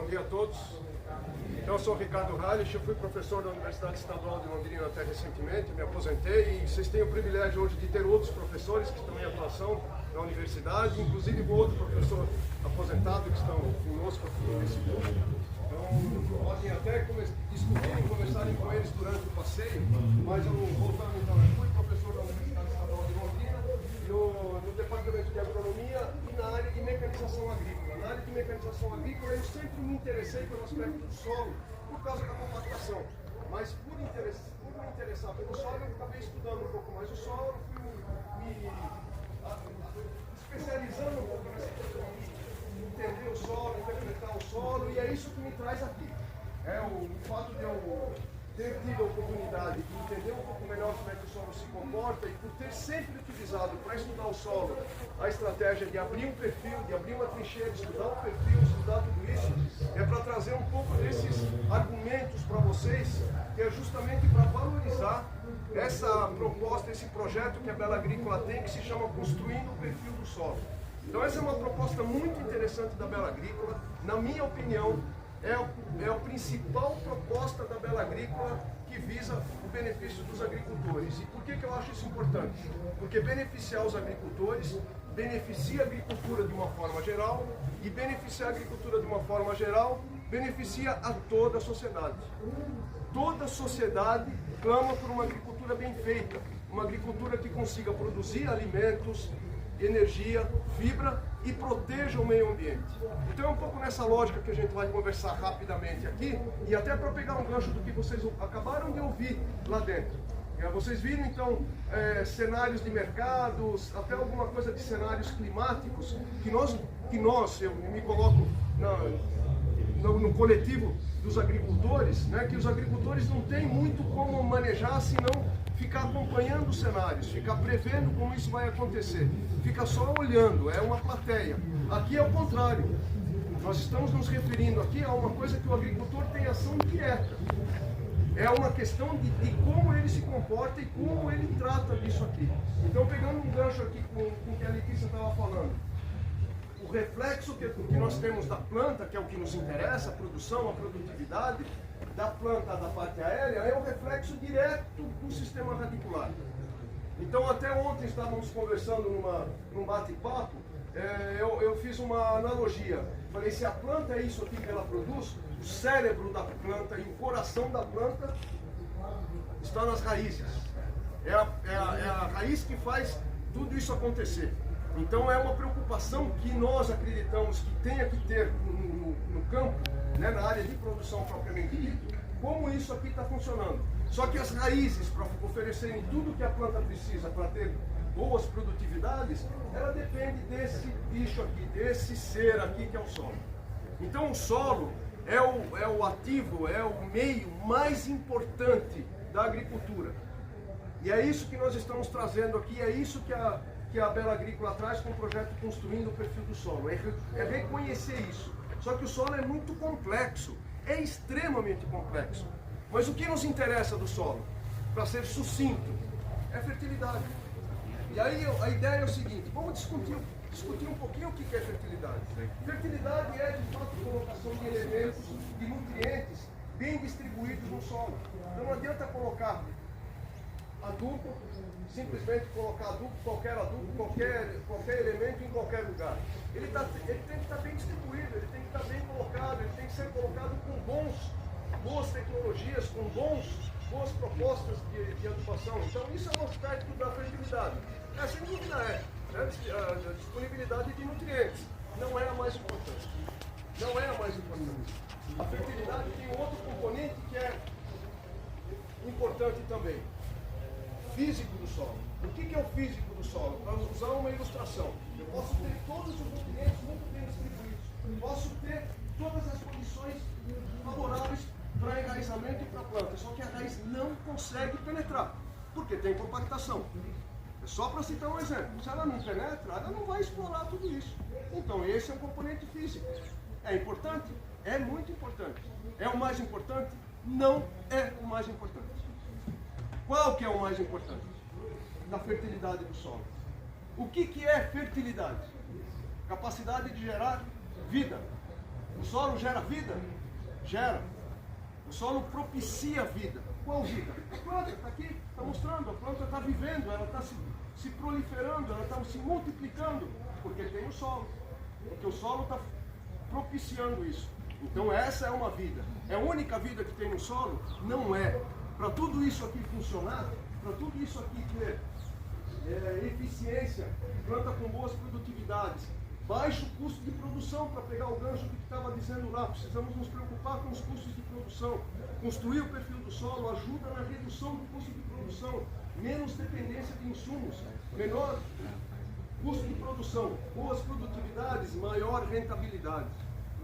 dia a todos. Então, eu sou o Ricardo Reich, eu fui professor da Universidade Estadual de Londrina até recentemente, me aposentei e vocês têm o privilégio hoje de ter outros professores que estão em atuação na universidade, inclusive o outro professor aposentado que estão conosco aqui nesse grupo. Então, podem até discutir e conversarem com eles durante o passeio, mas eu voltando então, eu fui professor da Universidade Estadual de Londrina no Departamento de Agronomia e na área de mecanização agrícola. Na área de mecanização agrícola eu sempre me interessei pelo aspecto do solo, por causa da compactação. Mas por me interessar pelo solo, eu acabei estudando um pouco mais o solo, fui me especializando um pouco nessa questão de entender o solo, interpretar o solo, e é isso que me traz aqui. É o fato de eu ter tido a oportunidade de entender um pouco melhor como é que o solo se comporta e por ter sempre utilizado para estudar o solo a estratégia de abrir um perfil, de abrir uma trincheira, estudar o perfil, estudar tudo isso, é para trazer um pouco desses argumentos para vocês, que é justamente para valorizar essa proposta, esse projeto que a Bela Agrícola tem, que se chama Construindo o Perfil do Solo. Então essa é uma proposta muito interessante da Bela Agrícola, na minha opinião, é a principal proposta da Bela Agrícola que visa o benefício dos agricultores. E por que eu acho isso importante? Porque beneficiar os agricultores beneficia a agricultura de uma forma geral, e beneficiar a agricultura de uma forma geral beneficia a toda a sociedade. Toda a sociedade clama por uma agricultura bem feita, uma agricultura que consiga produzir alimentos, energia, fibra e proteja o meio ambiente. Então é um pouco nessa lógica que a gente vai conversar rapidamente aqui, e até para pegar um gancho do que vocês acabaram de ouvir lá dentro. Vocês viram então cenários de mercados, até alguma coisa de cenários climáticos, que nós eu me coloco no coletivo dos agricultores, né, que os agricultores não têm muito como manejar, senão ficar acompanhando os cenários, ficar prevendo como isso vai acontecer, fica só olhando, é uma plateia. Aqui é o contrário, nós estamos nos referindo aqui a uma coisa que o agricultor tem ação direta, é uma questão de como ele se comporta e como ele trata disso aqui. Então, pegando um gancho aqui com o que a Letícia estava falando, o reflexo que nós temos da planta, que é o que nos interessa, a produção, a produtividade da planta da parte aérea, é um reflexo direto do sistema radicular. Então, até ontem estávamos conversando num bate-papo, eu fiz uma analogia. Falei, se a planta é isso aqui que ela produz, o cérebro da planta e o coração da planta está nas raízes. É a raiz que faz tudo isso acontecer. Então é uma preocupação que nós acreditamos que tenha que ter no campo, né, na área de produção propriamente dita, como isso aqui está funcionando. Só que as raízes, para oferecerem tudo que a planta precisa para ter boas produtividades, ela depende desse bicho aqui, desse ser aqui que é o solo. Então o solo é o ativo, é o meio mais importante da agricultura. E é isso que nós estamos trazendo aqui, é isso que a Bela Agrícola traz com o projeto Construindo o Perfil do Solo, é reconhecer isso. Só que o solo é muito complexo, é extremamente complexo. Mas o que nos interessa do solo, para ser sucinto, é fertilidade. E aí a ideia é o seguinte, vamos discutir um pouquinho o que é fertilidade. Fertilidade é, de fato, a colocação de elementos, de nutrientes bem distribuídos no solo. Então não adianta colocar adubo, simplesmente colocar adubo, qualquer elemento em qualquer lugar. Ele tem que estar bem distribuído, ele tem que estar bem colocado, ele tem que ser colocado com boas tecnologias, com boas propostas de adubação. Então isso é um aspecto da fertilidade. Sem dúvida a disponibilidade de nutrientes não é a mais importante. Não é a mais importante. A fertilidade tem um outro componente que é importante também. Físico do solo. O que é o físico do solo? Para usar uma ilustração, eu posso ter todos os nutrientes muito bem distribuídos, posso ter todas as condições favoráveis para enraizamento e para a planta, só que a raiz não consegue penetrar, porque tem compactação. É só para citar um exemplo. Se ela não penetra, ela não vai explorar tudo isso. Então esse é um componente físico. É importante? É muito importante. É o mais importante? Não é o mais importante. Qual que é o mais importante? Da fertilidade do solo. O que é fertilidade? Capacidade de gerar vida. O solo gera vida? Gera. O solo propicia vida. Qual vida? A planta está aqui, está mostrando, a planta está vivendo, ela está se proliferando, ela está se multiplicando, porque tem o solo. Porque o solo está propiciando isso. Então essa é uma vida. É a única vida que tem no solo? Não é. Para tudo isso aqui funcionar, para tudo isso aqui ter eficiência, planta com boas produtividades, baixo custo de produção, para pegar o gancho que estava dizendo lá, precisamos nos preocupar com os custos de produção. Construir o perfil do solo ajuda na redução do custo de produção, menos dependência de insumos, menor custo de produção, boas produtividades, maior rentabilidade.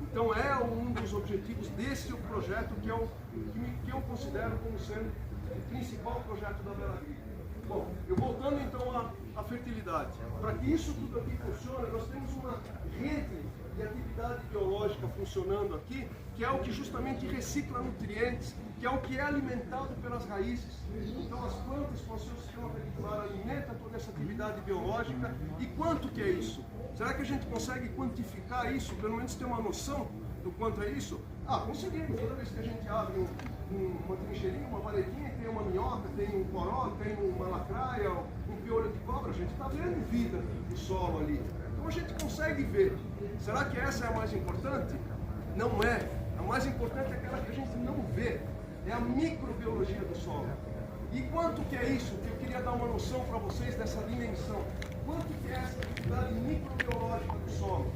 Então é um dos objetivos desse projeto que eu considero como sendo o principal projeto da Bela Agrícola. Bom, eu voltando então à fertilidade. Para que isso tudo aqui funcione, nós temos uma rede de atividade biológica funcionando aqui, que é o que justamente recicla nutrientes, que é o que é alimentado pelas raízes. Então as plantas com o seu sistema radicular alimentam toda essa atividade biológica. E quanto que é isso? Será que a gente consegue quantificar isso, pelo menos ter uma noção do quanto é isso? Conseguimos. Toda vez que a gente abre uma trincheirinha, uma varetinha, tem uma minhoca, tem um poró, tem uma lacraia, um piolho de cobra, a gente está vendo vida do solo ali. Então a gente consegue ver. Será que essa é a mais importante? Não é. A mais importante é aquela que a gente não vê. É a microbiologia do solo. E quanto que é isso? Que eu queria dar uma noção para vocês dessa dimensão. Quanto que é essa atividade microbiológica do solo?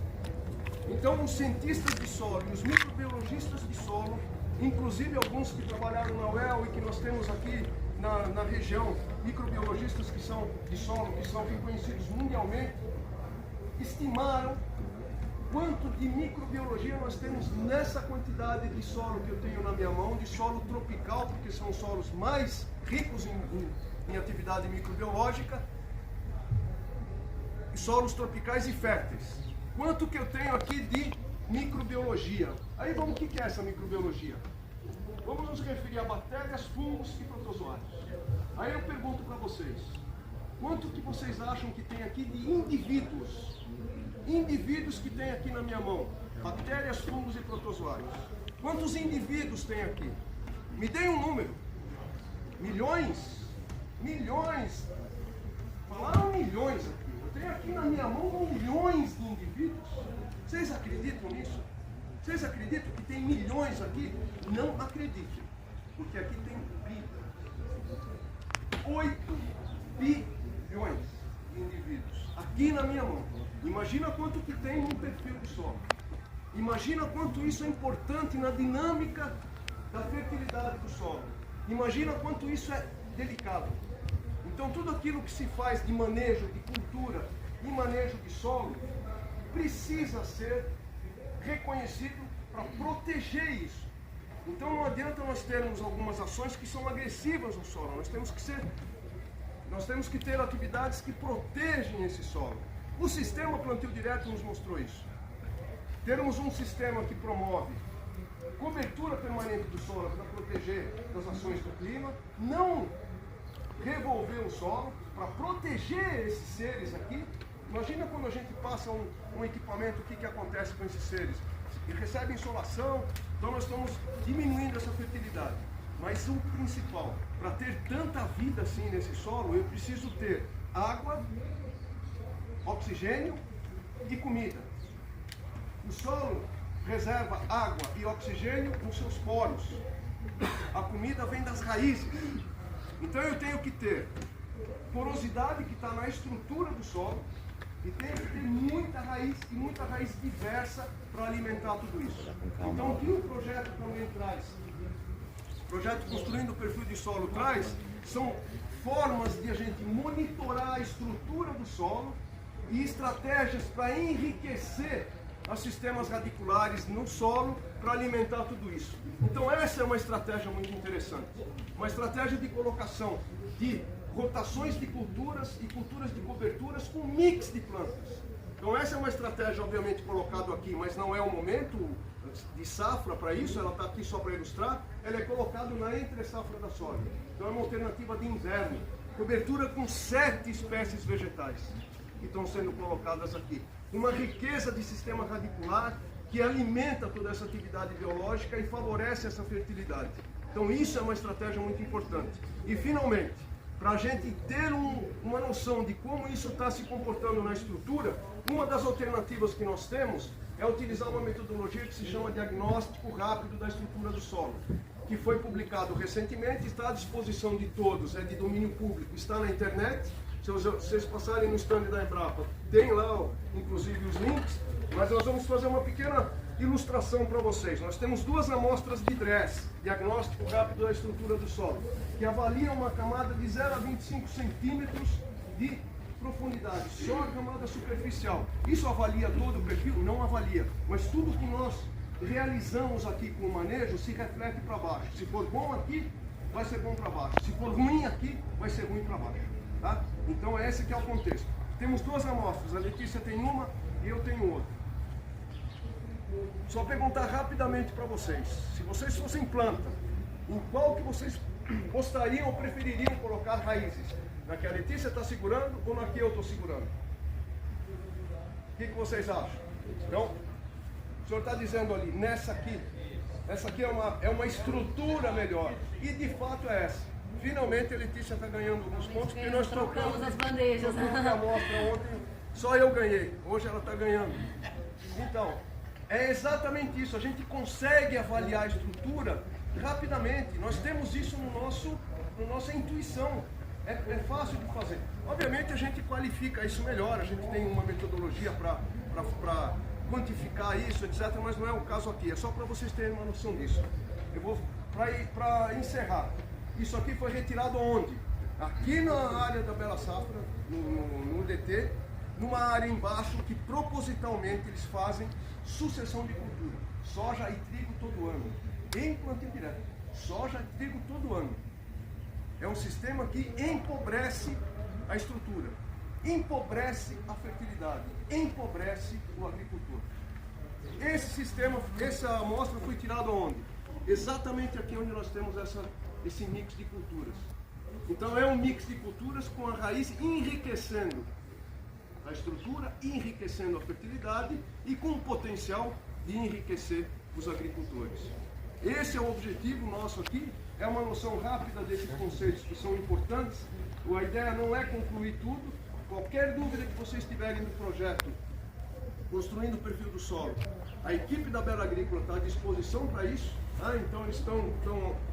Então, os cientistas de solo e os microbiologistas de solo, inclusive alguns que trabalharam na UEL e que nós temos aqui na região, microbiologistas que são de solo, que são reconhecidos mundialmente, estimaram quanto de microbiologia nós temos nessa quantidade de solo que eu tenho na minha mão, de solo tropical, porque são os solos mais ricos em atividade microbiológica, e solos tropicais e férteis. Quanto que eu tenho aqui de microbiologia? Aí vamos, o que é essa microbiologia? Vamos nos referir a bactérias, fungos e protozoários. Aí eu pergunto para vocês, quanto que vocês acham que tem aqui de indivíduos? Indivíduos que tem aqui na minha mão, bactérias, fungos e protozoários. Quantos indivíduos tem aqui? Me deem um número. Milhões? Milhões. Falaram milhões aqui. Eu tenho aqui na minha mão milhões de indivíduos. Vocês acreditam nisso? Vocês acreditam que tem milhões aqui? Não acreditem, porque aqui tem vida. 8 bilhões de indivíduos aqui na minha mão. Imagina quanto que tem no perfil do solo. Imagina quanto isso é importante na dinâmica da fertilidade do solo. Imagina quanto isso é delicado. Então tudo aquilo que se faz de manejo de cultura e manejo de solo precisa ser reconhecido para proteger isso. Então não adianta nós termos algumas ações que são agressivas no solo. Nós temos que ter atividades que protegem esse solo. O sistema plantio direto nos mostrou isso. Termos um sistema que promove cobertura permanente do solo para proteger das ações do clima, não revolver o solo, para proteger esses seres aqui. Imagina quando a gente passa um equipamento, o que acontece com esses seres? Eles recebem insolação, então nós estamos diminuindo essa fertilidade. Mas o principal, para ter tanta vida assim nesse solo, eu preciso ter água, oxigênio e comida. O solo reserva água e oxigênio nos seus poros. A comida vem das raízes. Então eu tenho que ter porosidade que está na estrutura do solo e tenho que ter muita raiz e muita raiz diversa para alimentar tudo isso. Então o que o projeto também traz? O projeto Construindo o Perfil de Solo traz são formas de a gente monitorar a estrutura do solo e estratégias para enriquecer os sistemas radiculares no solo para alimentar tudo isso. Então essa é uma estratégia muito interessante. Uma estratégia de colocação de rotações de culturas e culturas de coberturas com mix de plantas. Então essa é uma estratégia obviamente colocada aqui, mas não é o momento de safra para isso, ela está aqui só para ilustrar. Ela é colocada na entre-safra da soja. Então é uma alternativa de inverno. Cobertura com 7 espécies vegetais que estão sendo colocadas aqui. Uma riqueza de sistema radicular que alimenta toda essa atividade biológica e favorece essa fertilidade. Então isso é uma estratégia muito importante. E finalmente, para a gente ter uma noção de como isso está se comportando na estrutura, uma das alternativas que nós temos é utilizar uma metodologia que se chama diagnóstico rápido da estrutura do solo, que foi publicado recentemente, está à disposição de todos, é de domínio público, está na internet. Se vocês passarem no stand da Embrapa, tem lá inclusive os links, mas nós vamos fazer uma pequena ilustração para vocês. Nós temos duas amostras de DRESS, diagnóstico rápido da estrutura do solo, que avaliam uma camada de 0 a 25 centímetros de profundidade, só a camada superficial. Isso avalia todo o perfil? Não avalia, mas tudo que nós realizamos aqui com o manejo se reflete para baixo. Se for bom aqui, vai ser bom para baixo. Se for ruim aqui, vai ser ruim para baixo. Tá? Então esse que é o contexto. Temos duas amostras, a Letícia tem uma e eu tenho outra. Só perguntar rapidamente para vocês, se vocês fossem planta, em qual que vocês gostariam ou prefeririam colocar raízes? Na que a Letícia está segurando ou na que eu estou segurando? O que vocês acham? Então, o senhor está dizendo ali, nessa aqui é uma estrutura melhor. E de fato é essa. Finalmente a Letícia está ganhando alguns pontos, porque nós trocamos as bandejas. A amostra ontem, só eu ganhei, hoje ela está ganhando. Então, é exatamente isso, a gente consegue avaliar a estrutura rapidamente, nós temos isso no nossa intuição, é fácil de fazer. Obviamente a gente qualifica isso melhor, a gente tem uma metodologia para quantificar isso, etc., mas não é o caso aqui, é só para vocês terem uma noção disso. Eu vou, para encerrar, isso aqui foi retirado onde? Aqui na área da Bela Safra, no DT, numa área embaixo que propositalmente eles fazem sucessão de cultura, soja e trigo todo ano, em plantio direto, soja e trigo todo ano. É um sistema que empobrece a estrutura, empobrece a fertilidade, empobrece o agricultor. Esse sistema, essa amostra foi tirada onde? Exatamente aqui onde nós temos esse mix de culturas. Então é um mix de culturas com a raiz enriquecendo a estrutura, enriquecendo a fertilidade e com o potencial de enriquecer os agricultores. Esse é o objetivo nosso aqui, é uma noção rápida desses conceitos que são importantes. A ideia não é concluir tudo. Qualquer dúvida que vocês tiverem do projeto, construindo o perfil do solo, a equipe da Bela Agrícola está à disposição para isso, tá? Então eles estão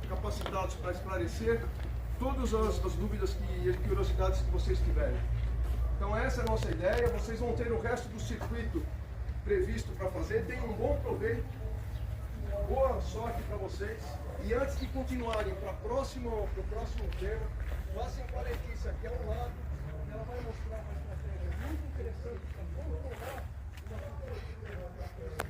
capacitados para esclarecer todas as dúvidas e curiosidades que vocês tiverem. Então essa é a nossa ideia, vocês vão ter o resto do circuito previsto para fazer, tenham um bom proveito, boa sorte para vocês, e antes de continuarem para o próximo tema, passem com a Letícia aqui ao lado, ela vai mostrar uma estratégia muito interessante para controlar uma